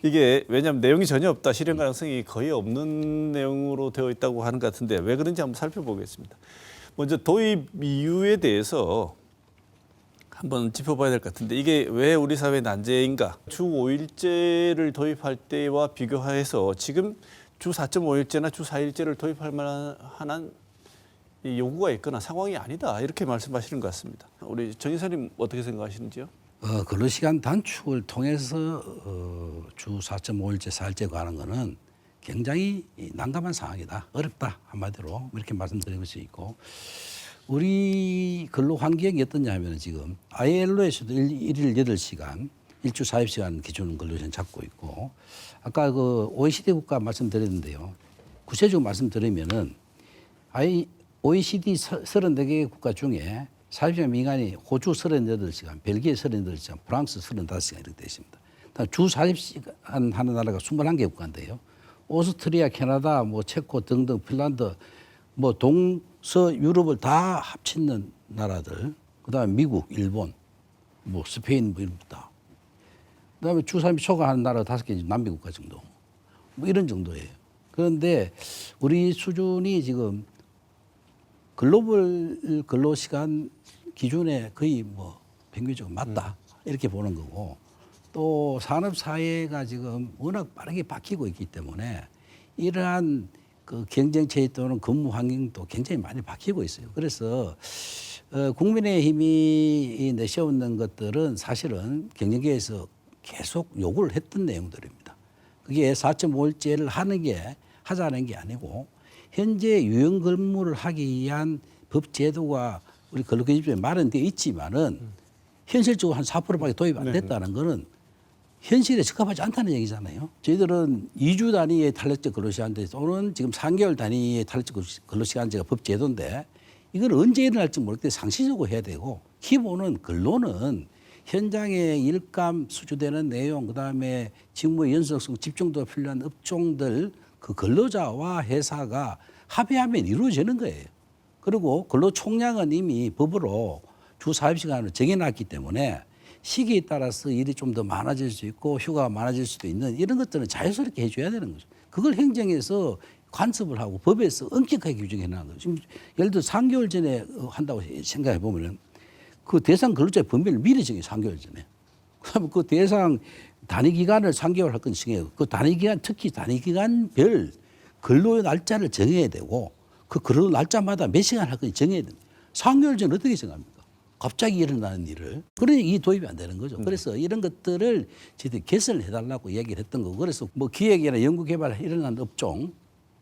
이게 왜냐하면 내용이 전혀 없다, 실현 가능성이 거의 없는 내용으로 되어 있다고 하는 것 같은데 왜 그런지 한번 살펴보겠습니다. 먼저 도입 이유에 대해서 한번 짚어봐야 될 것 같은데 이게 왜 우리 사회 난제인가? 주 5일제를 도입할 때와 비교해서 지금 주 4.5일제나 주 4일제를 도입할 만한 이 요구가 있거나 상황이 아니다 이렇게 말씀하시는 것 같습니다. 우리 정 이사님 어떻게 생각하시는지요? 근로시간 단축을 통해서 주 4.5일제, 4일제 가는 거는 굉장히 난감한 상황이다. 어렵다. 한마디로 이렇게 말씀드릴 수 있고 우리 근로 환경이 어떠냐 하면 지금 ILO에서도 일일 8시간, 일주 40시간 기준 근로시간 잡고 있고 아까 그 OECD 국가 말씀드렸는데요. 구체적으로 말씀드리면은 OECD 34개 국가 중에 40시간 미만이 호주 38시간, 벨기에 38시간, 프랑스 35시간 이렇게 되어 있습니다. 주 40시간 하는 나라가 21개 국가인데요. 오스트리아, 캐나다, 뭐 체코 등등 핀란드, 뭐 동서 유럽을 다 합치는 나라들, 그다음에 미국, 일본, 뭐 스페인 뭐 이런 다. 그다음에 주 30 초과하는 나라가 5개 남미 국가 정도. 뭐 이런 정도예요. 그런데 우리 수준이 지금 글로벌 근로시간 기준에 거의 뭐 평균적으로 맞다 이렇게 보는 거고 또 산업사회가 지금 워낙 빠르게 바뀌고 있기 때문에 이러한 그 경쟁체제 또는 근무 환경도 굉장히 많이 바뀌고 있어요. 그래서 국민의힘이 내세우는 것들은 사실은 경영계에서 계속 요구를 했던 내용들입니다. 그게 4.5일제를 하자는 게 아니고 현재 유연 근무를 하기 위한 법 제도가 우리 근로기준법에 마련되어 있지만은 현실적으로 한 4%밖에 도입 안 됐다는 거는 현실에 적합하지 않다는 얘기잖아요. 저희들은 2주 단위의 탄력적 근로시간제 또는 지금 3개월 단위의 탄력적 근로시간제가 법 제도인데 이건 언제 일어날지 모를 때 상시적으로 해야 되고 기본은 근로는 현장에 일감 수주되는 내용 그다음에 직무의 연속성 집중도가 필요한 업종들 그 근로자와 회사가 합의하면 이루어지는 거예요. 그리고 근로총량은 이미 법으로 주 40시간을 정해놨기 때문에 시기에 따라서 일이 좀 더 많아질 수 있고 휴가가 많아질 수도 있는 이런 것들은 자연스럽게 해줘야 되는 거죠. 그걸 행정에서 관습을 하고 법에서 엄격하게 규정해 놓은 거죠. 지금 예를 들어 3개월 전에 한다고 생각해 보면은 그 대상 근로자의 범위를 미리 정해 3개월 전에. 그다음에 그 대상 단위 기간을 3개월 할 건 정해요. 그 단위 기간 특히 단위 기간별 근로의 날짜를 정해야 되고 그 근로 날짜마다 몇 시간 할 건지 정해야 됩니다. 3개월 전에 어떻게 정합니까? 갑자기 일어나는 일을. 그러니 이 도입이 안 되는 거죠. 그래서 이런 것들을 저희들이 개선을 해달라고 얘기를 했던 거고 그래서 뭐 기획이나 연구개발 일어나는 업종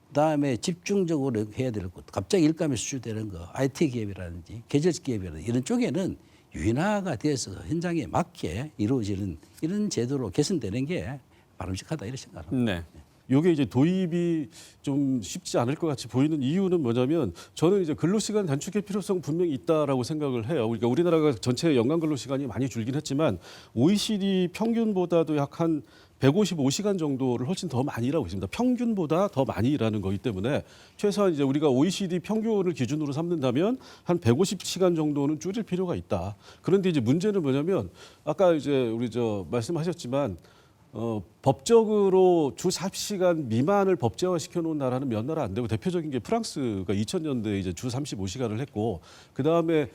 그다음에 집중적으로 해야 될 것, 갑자기 일감이 수주되는 거, IT 기업이라든지 계절식 기업이라든지 이런 쪽에는 유인화가 되어서 현장에 맞게 이루어지는 이런 제도로 개선되는 게 바람직하다 이렇게 생각합니다. 네. 요게 이제 도입이 좀 쉽지 않을 것 같이 보이는 이유는 뭐냐면 저는 이제 근로시간 단축의 필요성 분명히 있다라고 생각을 해요. 그러니까 우리나라가 전체 연간 근로시간이 많이 줄긴 했지만 OECD 평균보다도 약 한 155시간 정도를 훨씬 더 많이 일하고 있습니다. 평균보다 더 많이 일하는 거기 때문에 최소한 이제 우리가 OECD 평균을 기준으로 삼는다면 한 150시간 정도는 줄일 필요가 있다. 그런데 이제 문제는 뭐냐면 아까 이제 우리 말씀하셨지만 법적으로 주 40시간 미만을 법제화 시켜놓은 나라는 몇 나라 안 되고 대표적인 게 프랑스가 2000년도에 이제 주 35시간을 했고 그 다음에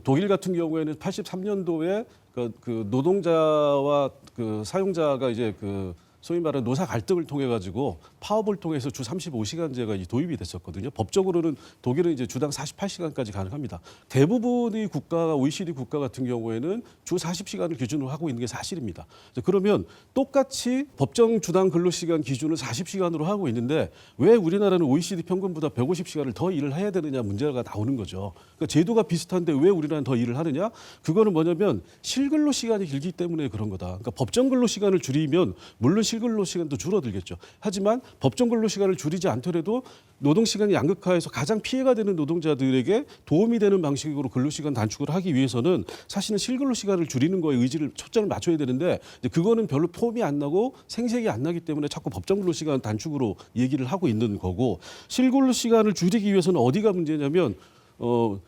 독일 같은 경우에는 83년도에 그 노동자와 그 사용자가 이제 그 소위 말하는 노사 갈등을 통해 가지고 파업을 통해서 주 35시간제가 이제 도입이 됐었거든요. 법적으로는 독일은 이제 주당 48시간까지 가능합니다. 대부분의 국가가 OECD 국가 같은 경우에는 주 40시간을 기준으로 하고 있는 게 사실입니다. 그러면 똑같이 법정 주당 근로시간 기준을 40시간으로 하고 있는데 왜 우리나라는 OECD 평균보다 150시간을 더 일을 해야 되느냐 문제가 나오는 거죠. 그러니까 제도가 비슷한데 왜 우리나라는 더 일을 하느냐? 그거는 뭐냐면 실근로 시간이 길기 때문에 그런 거다. 그러니까 법정 근로 시간을 줄이면 물론 실근로 시간도 줄어들겠죠. 하지만 법정 근로 시간을 줄이지 않더라도 노동 시간이 양극화해서 가장 피해가 되는 노동자들에게 도움이 되는 방식으로 근로 시간 단축을 하기 위해서는 사실은 실근로 시간을 줄이는 거에 의지를 초점을 맞춰야 되는데 그거는 별로 폼이 안 나고 생색이 안 나기 때문에 자꾸 법정 근로 시간 단축으로 얘기를 하고 있는 거고 실근로 시간을 줄이기 위해서는 어디가 문제냐면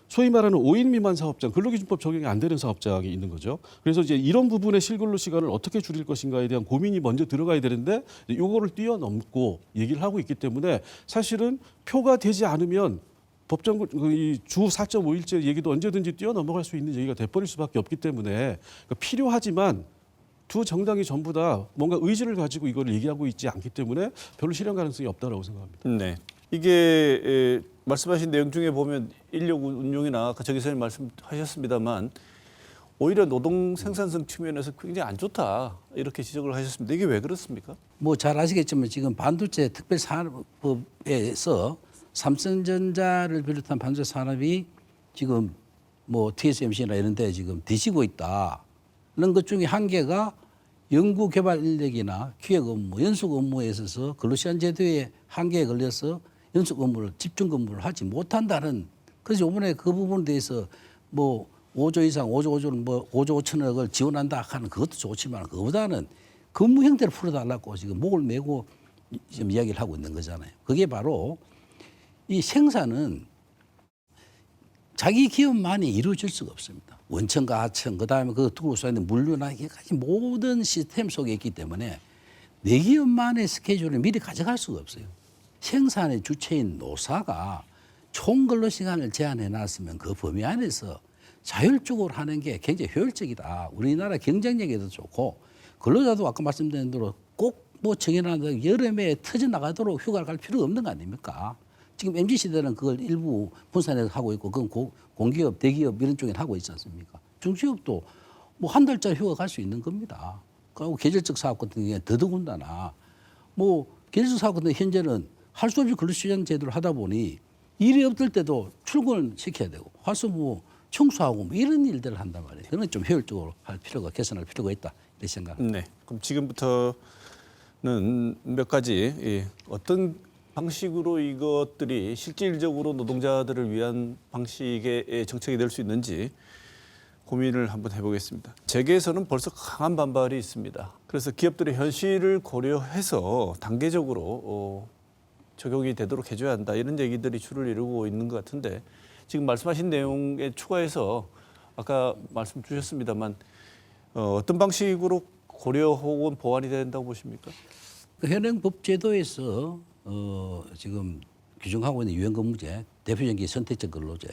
소위 말하는 5인 미만 사업장, 근로기준법 적용이 안 되는 사업장이 있는 거죠. 그래서 이제 이런 부분의 실근로 시간을 어떻게 줄일 것인가에 대한 고민이 먼저 들어가야 되는데 이거를 뛰어넘고 얘기를 하고 있기 때문에 사실은 표가 되지 않으면 법정 주 4.5일제 얘기도 언제든지 뛰어넘어갈 수 있는 얘기가 돼버릴 수밖에 없기 때문에 그러니까 필요하지만 두 정당이 전부 다 뭔가 의지를 가지고 이걸 얘기하고 있지 않기 때문에 별로 실현 가능성이 없다라고 생각합니다. 네. 이게 말씀하신 내용 중에 보면 인력 운용이나 아까 정 기자님 말씀하셨습니다만 오히려 노동 생산성 측면에서 굉장히 안 좋다 이렇게 지적을 하셨습니다. 이게 왜 그렇습니까? 뭐 잘 아시겠지만 지금 반도체 특별산업법에서 삼성전자를 비롯한 반도체 산업이 지금 뭐 TSMC나 이런 데 지금 뒤지고 있다. 이런 것 중에 한 개가 연구개발 인력이나 기획 업무, 연속 업무에 있어서 근로시간 제도의 한계에 걸려서 연속 업무를 집중 근무를 하지 못한다는. 그래서 이번에 그 부분에 대해서 뭐 5조 이상, 5조 5조는 뭐 5조 5천억을 지원한다 하는 그것도 좋지만 그보다는 근무 형태를 풀어달라고 지금 목을 메고 지금 이야기를 하고 있는 거잖아요. 그게 바로 이 생산은 자기 기업만이 이루어질 수가 없습니다. 원천과 하천, 그다음에 그 두고 쌓이는 물류나 이게까지 모든 시스템 속에 있기 때문에 내 기업만의 스케줄을 미리 가져갈 수가 없어요. 생산의 주체인 노사가 총 근로 시간을 제한해 놨으면 그 범위 안에서 자율적으로 하는 게 굉장히 효율적이다. 우리나라 경쟁력에도 좋고 근로자도 아까 말씀드린 대로 꼭 뭐 정해놨는데 여름에 터져 나가도록 휴가를 갈 필요가 없는 거 아닙니까? 지금 MZ시대는 그걸 일부 분산해서 하고 있고 그건 공기업, 대기업 이런 쪽에 하고 있지 않습니까? 중소기업도 뭐 한 달짜리 휴가 갈 수 있는 겁니다. 그리고 계절적 사업 같은 경우에 더더군다나 뭐 계절적 사업 같은 경우 현재는 할 수 없이 근로시간 제도를 하다 보니 일이 없을 때도 출근을 시켜야 되고 화수무 청소하고 뭐 이런 일들을 한단 말이에요. 그런 좀 효율적으로 할 필요가 개선할 필요가 있다 이렇게 생각합니다. 네. 그럼 지금부터는 몇 가지 어떤 방식으로 이것들이 실질적으로 노동자들을 위한 방식의 정책이 될 수 있는지 고민을 한번 해보겠습니다. 재계에서는 벌써 강한 반발이 있습니다. 그래서 기업들의 현실을 고려해서 단계적으로 적용이 되도록 해줘야 한다 이런 얘기들이 주를 이루고 있는 것 같은데 지금 말씀하신 내용에 추가해서 아까 말씀 주셨습니다만 어떤 방식으로 고려 혹은 보완이 된다고 보십니까? 그 현행 법제도에서 지금 규정하고 있는 유연근무제, 대표적인 게 선택적 근로제,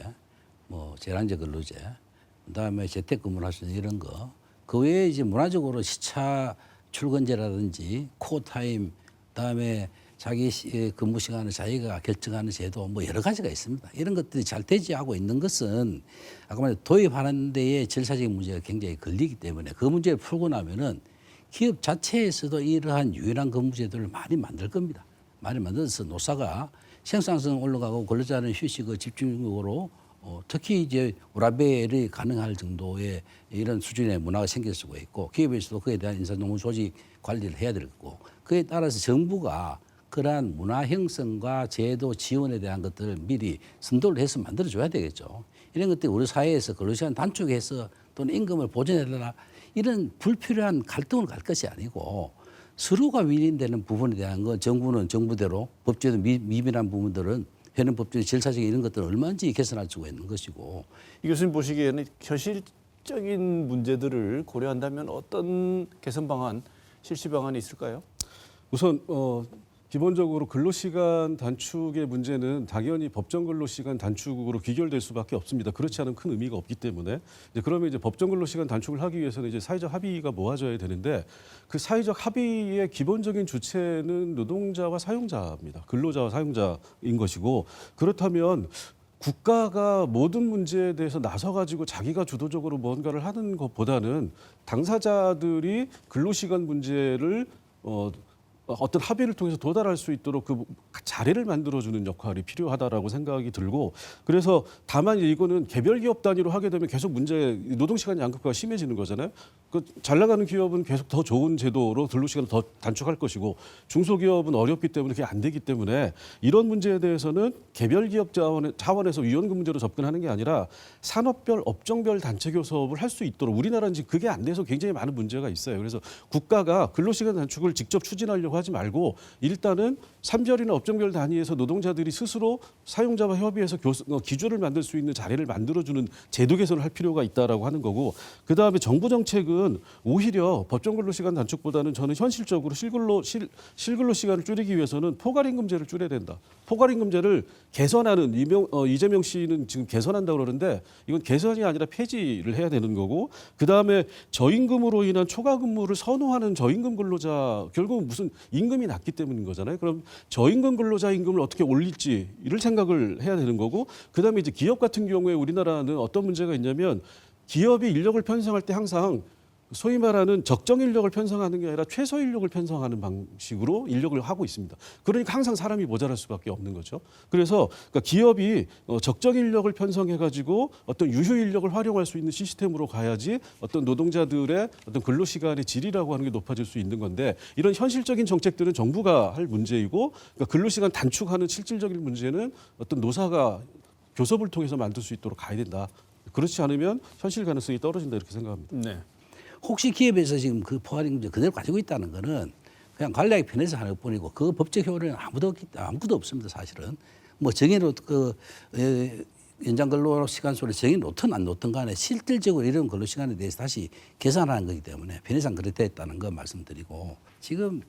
뭐 제한적 근로제, 그다음에 재택근무를 할 수 있는 이런 거. 그 외에 이제 문화적으로 시차 출근제라든지 코타임, 그다음에 자기 근무 시간을 자기가 결정하는 제도 뭐 여러 가지가 있습니다. 이런 것들이 잘 대지하고 있는 것은 아까 말한 도입하는 데에 절차적인 문제가 굉장히 걸리기 때문에 그 문제를 풀고 나면은 기업 자체에서도 이러한 유연한 근무 제도를 많이 만들 겁니다. 많이 만들어서 노사가 생산성 올라가고 근로자는 휴식을 집중적으로 특히 이제 워라밸이 가능할 정도의 이런 수준의 문화가 생길 수가 있고 기업에서도 그에 대한 인사노무 조직 관리를 해야 되고 그에 따라서 정부가 그러한 문화 형성과 제도 지원에 대한 것들을 미리 선도를 해서 만들어줘야 되겠죠. 이런 것들이 우리 사회에서 근로시간 단축해서 또는 임금을 보전해달라 이런 불필요한 갈등으로 갈 것이 아니고 서로가 윈윈되는 부분에 대한 건 정부는 정부대로 법제도 미비한 부분들은 현행 법제도 절차적인 이런 것들은 얼마든지 개선할 수가 있는 것이고 이 교수님 보시기에는 현실적인 문제들을 고려한다면 어떤 개선 방안, 실시 방안이 있을까요? 우선 기본적으로 근로시간 단축의 문제는 당연히 법정 근로시간 단축으로 귀결될 수밖에 없습니다. 그렇지 않으면 큰 의미가 없기 때문에 그러면 이제 법정 근로시간 단축을 하기 위해서는 이제 사회적 합의가 모아져야 되는데 그 사회적 합의의 기본적인 주체는 노동자와 사용자입니다. 근로자와 사용자인 것이고 그렇다면 국가가 모든 문제에 대해서 나서가지고 자기가 주도적으로 뭔가를 하는 것보다는 당사자들이 근로시간 문제를 어떤 합의를 통해서 도달할 수 있도록 그 자리를 만들어주는 역할이 필요하다라고 생각이 들고 그래서 다만 이거는 개별 기업 단위로 하게 되면 계속 노동시간 양극화가 심해지는 거잖아요. 그 잘 나가는 기업은 계속 더 좋은 제도로 근로시간을 더 단축할 것이고 중소기업은 어렵기 때문에 그게 안 되기 때문에 이런 문제에 대해서는 개별 기업 차원에서 유연근 문제로 접근하는 게 아니라 산업별, 업종별 단체 교섭을 할 수 있도록 우리나라는 지금 그게 안 돼서 굉장히 많은 문제가 있어요. 그래서 국가가 근로시간 단축을 직접 추진하려고 하려고 하지 말고 일단은 산별이나 업종별 단위에서 노동자들이 스스로 사용자와 협의해서 기준을 만들 수 있는 자리를 만들어주는 제도 개선을 할 필요가 있다라고 하는 거고, 그다음에 정부 정책은 오히려 법정 근로 시간 단축보다는 저는 현실적으로 실근로 시간을 줄이기 위해서는 포괄임금제를 줄여야 된다. 포괄임금제를 개선하는 이재명 씨는 지금 개선한다고 그러는데 이건 개선이 아니라 폐지를 해야 되는 거고, 그다음에 저임금으로 인한 초과 근무를 선호하는 저임금 근로자, 결국은 무슨 임금이 낮기 때문인 거잖아요. 그럼 저임금 근로자 임금을 어떻게 올릴지 이를 생각을 해야 되는 거고, 그다음에 이제 기업 같은 경우에 우리나라는 어떤 문제가 있냐면 기업이 인력을 편성할 때 항상 소위 말하는 적정 인력을 편성하는 게 아니라 최소 인력을 편성하는 방식으로 인력을 하고 있습니다. 그러니까 항상 사람이 모자랄 수밖에 없는 거죠. 그래서 그러니까 기업이 적정 인력을 편성해가지고 어떤 유효 인력을 활용할 수 있는 시스템으로 가야지 어떤 노동자들의 어떤 근로 시간의 질이라고 하는 게 높아질 수 있는 건데, 이런 현실적인 정책들은 정부가 할 문제이고, 그러니까 근로 시간 단축하는 실질적인 문제는 어떤 노사가 교섭을 통해서 만들 수 있도록 가야 된다. 그렇지 않으면 현실 가능성이 떨어진다 이렇게 생각합니다. 네. 혹시 기업에서 지금 그 포괄임금제 그대로 가지고 있다는 거는 그냥 관리하기 편해서 하는 것뿐이고 그 법적 효력은 아무것도 없습니다. 사실은 뭐 정해놓 연장 근로 시간 수를 정해놓든 안 놓든 간에 실질적으로 이런 근로 시간에 대해서 다시 계산하는 거기 때문에 편의상 그렇게 됐다는 거 말씀드리고, 지금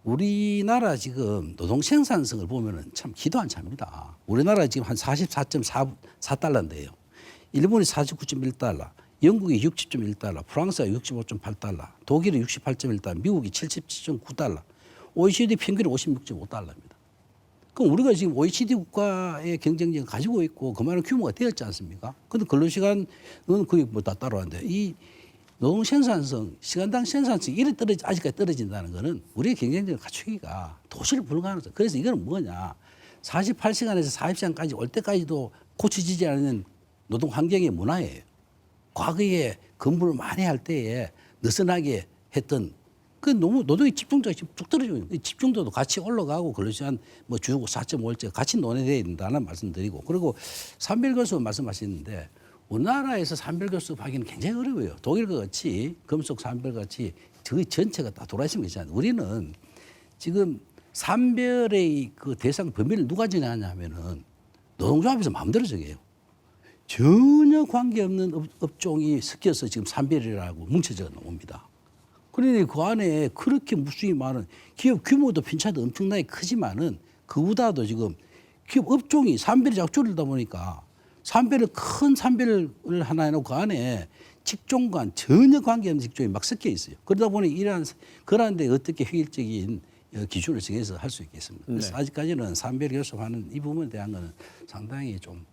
우리나라 지금 노동 생산성을 보면은 참 기도 한참입니다. 우리나라 지금 한 44.4달러인데요. 일본이 49.1달러. 영국이 60.1달러, 프랑스가 65.8달러, 독일이 68.1달러, 미국이 77.9달러, OECD 평균이 56.5달러입니다. 그럼 우리가 지금 OECD 국가의 경쟁력을 가지고 있고 그만한 규모가 되었지 않습니까? 그런데 근로시간은 거의 뭐 다 따라왔는데 이 노동 생산성, 시간당 생산성이 이래 아직까지 떨어진다는 거는 우리의 경쟁력을 갖추기가 도저히 불가능하죠. 그래서 이거는 뭐냐. 48시간에서 40시간까지 올 때까지도 고쳐지지 않는 노동 환경의 문화예요. 과거에 근무를 많이 할 때에 느슨하게 했던 그 너무 노동의 집중도가 지금 쭉 떨어지고 있는 거예요. 집중도도 같이 올라가고 그러시한 뭐 주 4.5일째 같이 논의돼야 된다는 말씀드리고, 그리고 산별교섭 말씀하셨는데 우리나라에서 산별교섭 하기는 굉장히 어려워요. 독일과 같이 금속 산별같이 그 전체가 다 돌아있으면 괜찮아요. 우리는 지금 산별의 그 대상 범위를 누가 정하냐면은 노동조합에서 마음대로 정해요. 전혀 관계없는 업종이 섞여서 지금 산별이라고 뭉쳐져 나옵니다. 그러니 그 안에 그렇게 무수히 많은 기업 규모도 핀차도 엄청나게 크지만은 그보다도 지금 기업 업종이 산별이 자꾸 줄이다 보니까 산별을 큰 산별을 하나 해놓고 그 안에 직종간 전혀 관계없는 직종이 막 섞여 있어요. 그러다 보니 그런데 어떻게 효율적인 기준을 정해서 할 수 있겠습니다. 그래서 아직까지는 산별 교섭하는 이 부분에 대한 거는 상당히 좀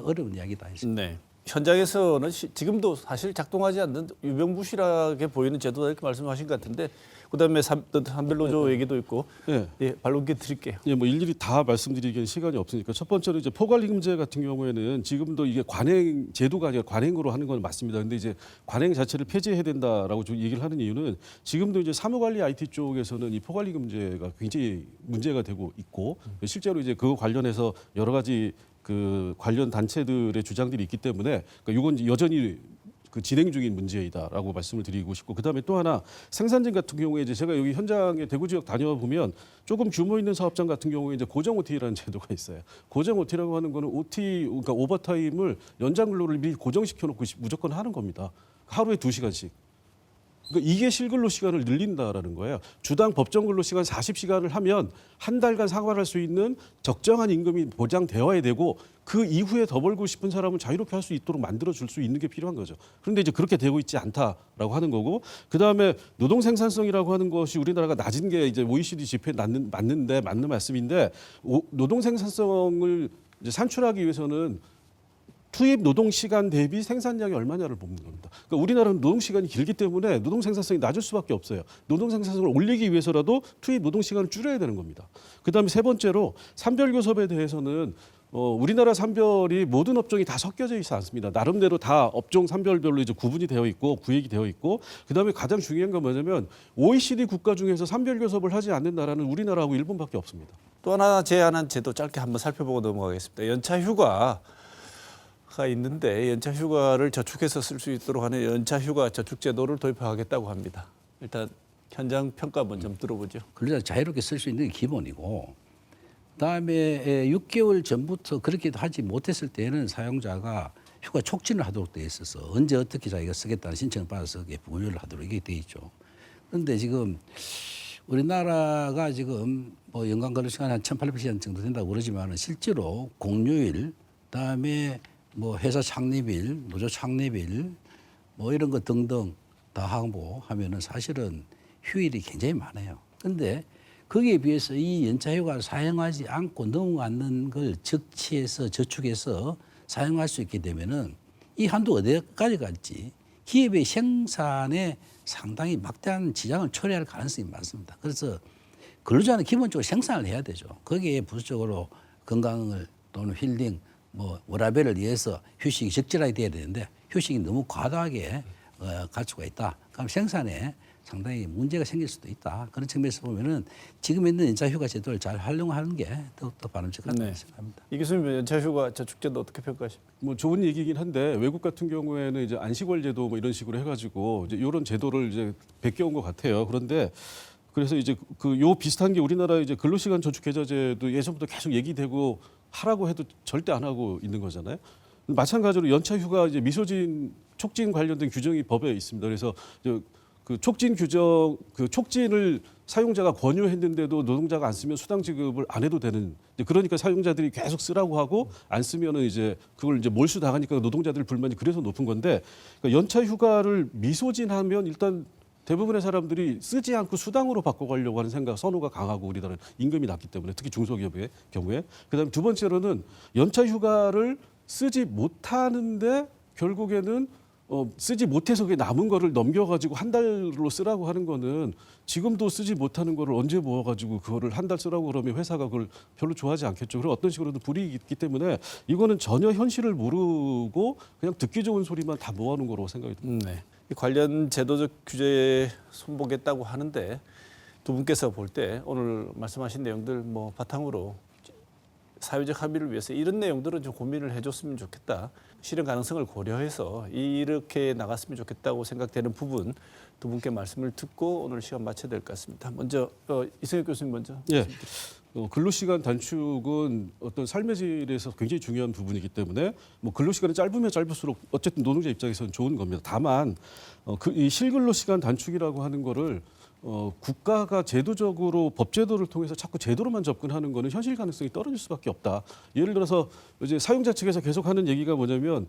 어려운 이야기다 했습니다. 네. 현장에서는 지금도 사실 작동하지 않는 유명무실하게 보이는 제도다 이렇게 말씀하신 것 같은데, 그다음에 산별노조 얘기도 있고, 네. 예, 반론기 드릴게요. 예, 뭐 일일이 다 말씀드리기엔 시간이 없으니까 첫 번째로 이제 포괄임금제 같은 경우에는 지금도 이게 관행 제도가 아니라 관행으로 하는 건 맞습니다. 근데 이제 관행 자체를 폐지해야 된다라고 좀 얘기를 하는 이유는 지금도 이제 사무관리 IT 쪽에서는 이 포괄임금제가 굉장히 문제가 되고 있고, 실제로 이제 그거 관련해서 여러 가지 그 관련 단체들의 주장들이 있기 때문에 그러니까 이건 여전히 그 진행 중인 문제이다라고 말씀을 드리고 싶고, 그다음에 또 하나 생산직 같은 경우에 이제 제가 여기 현장에 대구 지역 다녀보면 조금 규모 있는 사업장 같은 경우에 이제 고정 OT라는 제도가 있어요. 고정 OT라고 하는 거는 OT 그러니까 오버타임을 연장 근로를 미리 고정시켜 놓고 무조건 하는 겁니다. 하루에 2시간씩. 그러니까 이게 실근로 시간을 늘린다라는 거예요. 주당 법정 근로 시간 40시간을 하면 한 달간 생활할 수 있는 적정한 임금이 보장되어야 되고, 그 이후에 더 벌고 싶은 사람은 자유롭게 할 수 있도록 만들어 줄 수 있는 게 필요한 거죠. 그런데 이제 그렇게 되고 있지 않다라고 하는 거고, 그다음에 노동 생산성이라고 하는 것이 우리나라가 낮은 게 이제 OECD 지표에 맞는 말씀인데, 노동 생산성을 이제 산출하기 위해서는 투입 노동 시간 대비 생산량이 얼마냐를 보는 겁니다. 그러니까 우리나라는 노동 시간이 길기 때문에 노동 생산성이 낮을 수밖에 없어요. 노동 생산성을 올리기 위해서라도 투입 노동 시간을 줄여야 되는 겁니다. 그다음에 세 번째로 산별 교섭에 대해서는 우리나라 산별이 모든 업종이 다 섞여져 있지 않습니다. 나름대로 다 업종 산별별로 이제 구분이 되어 있고 구획이 되어 있고, 그다음에 가장 중요한 건 뭐냐면 OECD 국가 중에서 산별 교섭을 하지 않는 나라는 우리나라하고 일본밖에 없습니다. 또 하나 제안한 제도 짧게 한번 살펴보고 넘어가겠습니다. 연차 휴가가 있는데 연차 휴가를 저축해서 쓸 수 있도록 하는 연차 휴가 저축 제도를 도입하겠다고 합니다. 일단 현장 평가 한번 좀 들어보죠. 근로자 자유롭게 쓸 수 있는 게 기본이고, 그다음에 6개월 전부터 그렇게 하지 못했을 때는 사용자가 휴가 촉진을 하도록 돼 있어서 언제 어떻게 자기가 쓰겠다는 신청을 받아서 분류를 하도록 이게 돼 있죠. 그런데 지금 우리나라가 지금 뭐 연간 근로 시간 한 1,800시간 정도 된다고 그러지만은 실제로 공휴일, 그다음에 뭐 회사 창립일, 노조 창립일, 뭐 이런 것 등등 다 하고 하면은 사실은 휴일이 굉장히 많아요. 그런데 거기에 비해서 이 연차휴가를 사용하지 않고 넘어가는 걸 적치해서 저축해서 사용할 수 있게 되면은 이 한도 어디까지 갈지 기업의 생산에 상당히 막대한 지장을 초래할 가능성이 많습니다. 그래서 근로자는 기본적으로 생산을 해야 되죠. 거기에 부수적으로 건강을 또는 힐링, 뭐 워라밸을 위해서 휴식이 적절하게 돼야 되는데 휴식이 너무 과다하게 갈 수가 있다. 그럼 생산에 상당히 문제가 생길 수도 있다. 그런 측면에서 보면은 지금 있는 연차휴가 제도를 잘 활용하는 게 더욱더 바람직하다고 네. 생각합니다. 이 교수님 연차휴가 저축제도 어떻게 평가하십니까? 뭐 좋은 얘기긴 한데 외국 같은 경우에는 이제 안식월 제도 뭐 이런 식으로 해가지고 이제 이런 제도를 이제 베껴온 것 같아요. 그런데 그래서 이제 그 요 비슷한 게 우리나라 이제 근로시간 저축 계좌제도 예전부터 계속 얘기되고 하라고 해도 절대 안 하고 있는 거잖아요. 마찬가지로 연차휴가 이제 미소진 촉진 관련된 규정이 법에 있습니다. 그래서 그 촉진 규정, 그 촉진을 사용자가 권유했는데도 노동자가 안 쓰면 수당 지급을 안 해도 되는. 그러니까 사용자들이 계속 쓰라고 하고 안 쓰면은 이제 그걸 이제 몰수 당하니까 노동자들 불만이 그래서 높은 건데, 그러니까 연차 휴가를 미소진하면 일단 대부분의 사람들이 쓰지 않고 수당으로 바꿔가려고 하는 생각, 선호가 강하고 우리나라는 임금이 낮기 때문에 특히 중소기업의 경우에. 그다음에 두 번째로는 연차 휴가를 쓰지 못하는데 결국에는 쓰지 못해서 그게 남은 거를 넘겨가지고 한 달로 쓰라고 하는 거는 지금도 쓰지 못하는 거를 언제 모아가지고 그거를 한 달 쓰라고 그러면 회사가 그걸 별로 좋아하지 않겠죠. 그리고 어떤 식으로든 불이익이 있기 때문에 이거는 전혀 현실을 모르고 그냥 듣기 좋은 소리만 다 모아놓은 거라고 생각이 듭니다. 네. 이 관련 제도적 규제에 손보겠다고 하는데 두 분께서 볼 때 오늘 말씀하신 내용들 뭐 바탕으로 사회적 합의를 위해서 이런 내용들은 좀 고민을 해줬으면 좋겠다. 실현 가능성을 고려해서 이렇게 나갔으면 좋겠다고 생각되는 부분 두 분께 말씀을 듣고 오늘 시간 마쳐야 될 것 같습니다. 먼저 이승엽 교수님 먼저. 예. 근로시간 단축은 어떤 삶의 질에서 굉장히 중요한 부분이기 때문에 뭐 근로시간이 짧으면 짧을수록 어쨌든 노동자 입장에서는 좋은 겁니다. 다만 이 실근로시간 단축이라고 하는 거를 국가가 제도적으로 법제도를 통해서 자꾸 제도로만 접근하는 거는 현실 가능성이 떨어질 수밖에 없다. 예를 들어서 이제 사용자 측에서 계속 하는 얘기가 뭐냐면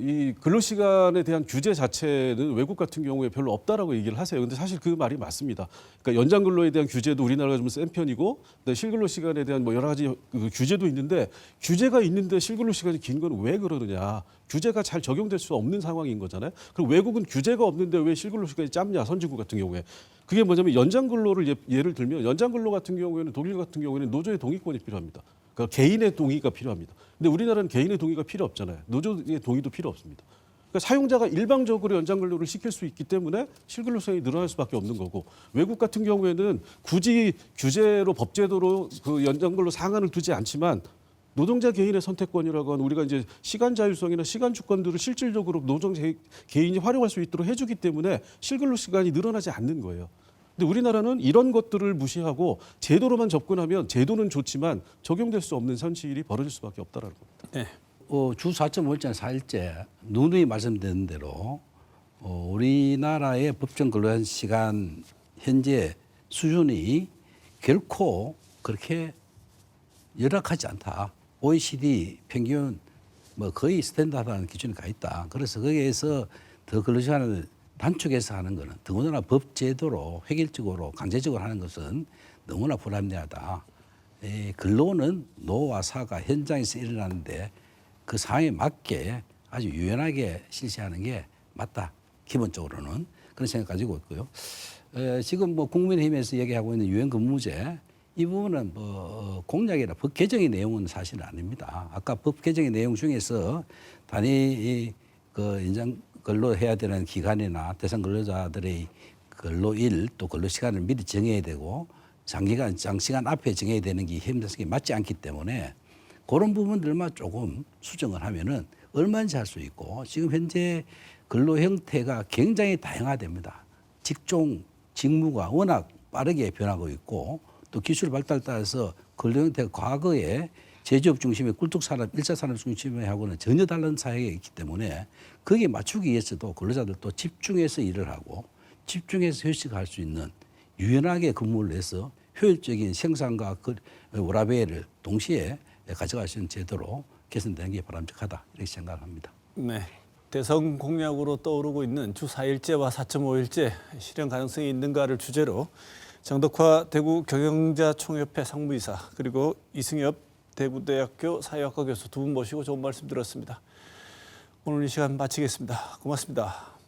이 근로시간에 대한 규제 자체는 외국 같은 경우에 별로 없다라고 얘기를 하세요. 근데 사실 그 말이 맞습니다. 그러니까 연장 근로에 대한 규제도 우리나라가 좀 센 편이고, 실근로 시간에 대한 뭐 여러 가지 규제도 있는데 규제가 있는데 실근로 시간이 긴 건 왜 그러느냐? 규제가 잘 적용될 수 없는 상황인 거잖아요. 그리고 외국은 규제가 없는데 왜 실근로 시간이 짧냐? 선진국 같은 경우에. 그게 뭐냐면 연장 근로를 예를 들면 연장 근로 같은 경우에는 독일 같은 경우에는 노조의 동의권이 필요합니다. 그러니까 개인의 동의가 필요합니다. 근데 우리나라는 개인의 동의가 필요 없잖아요. 노조의 동의도 필요 없습니다. 그러니까 사용자가 일방적으로 연장 근로를 시킬 수 있기 때문에 실근로성이 늘어날 수밖에 없는 거고, 외국 같은 경우에는 굳이 규제로 법제도로 그 연장 근로 상한을 두지 않지만 노동자 개인의 선택권이라고 하는 우리가 이제 시간 자율성이나 시간 주권들을 실질적으로 노동자 개인이 활용할 수 있도록 해주기 때문에 실근로 시간이 늘어나지 않는 거예요. 근데 우리나라는 이런 것들을 무시하고 제도로만 접근하면 제도는 좋지만 적용될 수 없는 현실이 벌어질 수밖에 없다라는 겁니다. 네. 주 4.5일제나 4일제 누누이 말씀드린 대로 우리나라의 법정 근로 시간 현재 수준이 결코 그렇게 열악하지 않다. OECD 평균 뭐 거의 스탠다드라는 기준이 가 있다. 그래서 거기에서 더 근로 시간을 단축해서 하는 것은 더군다나 법 제도로 획일적으로 강제적으로 하는 것은 너무나 불합리하다. 근로는 노와 사가 현장에서 일어나는데 그 상황에 맞게 아주 유연하게 실시하는 게 맞다. 기본적으로는 그런 생각 가지고 있고요. 지금 뭐 국민의힘에서 얘기하고 있는 유연근무제 이 부분은 뭐 공약이나 법 개정의 내용은 사실은 아닙니다. 아까 법 개정의 내용 중에서 단위 그 연장 근로해야 되는 기간이나 대상 근로자들의 근로일 또 근로시간을 미리 정해야 되고 장시간 앞에 정해야 되는 게 현장성에 맞지 않기 때문에 그런 부분들만 조금 수정을 하면은 얼마든지 할 수 있고, 지금 현재 근로 형태가 굉장히 다양화됩니다. 직종, 직무가 워낙 빠르게 변하고 있고 또 기술 발달 따라서 근로 형태가 과거에 제조업 중심의 꿀뚝산업, 1차 산업 중심의 하고는 전혀 다른 사회에 있기 때문에 거기에 맞추기 위해서도 근로자들도 집중해서 일을 하고 집중해서 휴식할 수 있는 유연하게 근무를 해서 효율적인 생산과 워라밸을 동시에 가져갈 수 있는 제도로 개선되는 게 바람직하다 이렇게 생각을 합니다. 네. 대선 공약으로 떠오르고 있는 주 4일제와 4.5일제 실현 가능성이 있는가를 주제로 정덕화 대구 경영자총협회 상무이사 그리고 이승엽 대구대학교 사회학과 교수 두 분 모시고 좋은 말씀 들었습니다. 오늘 이 시간 마치겠습니다. 고맙습니다.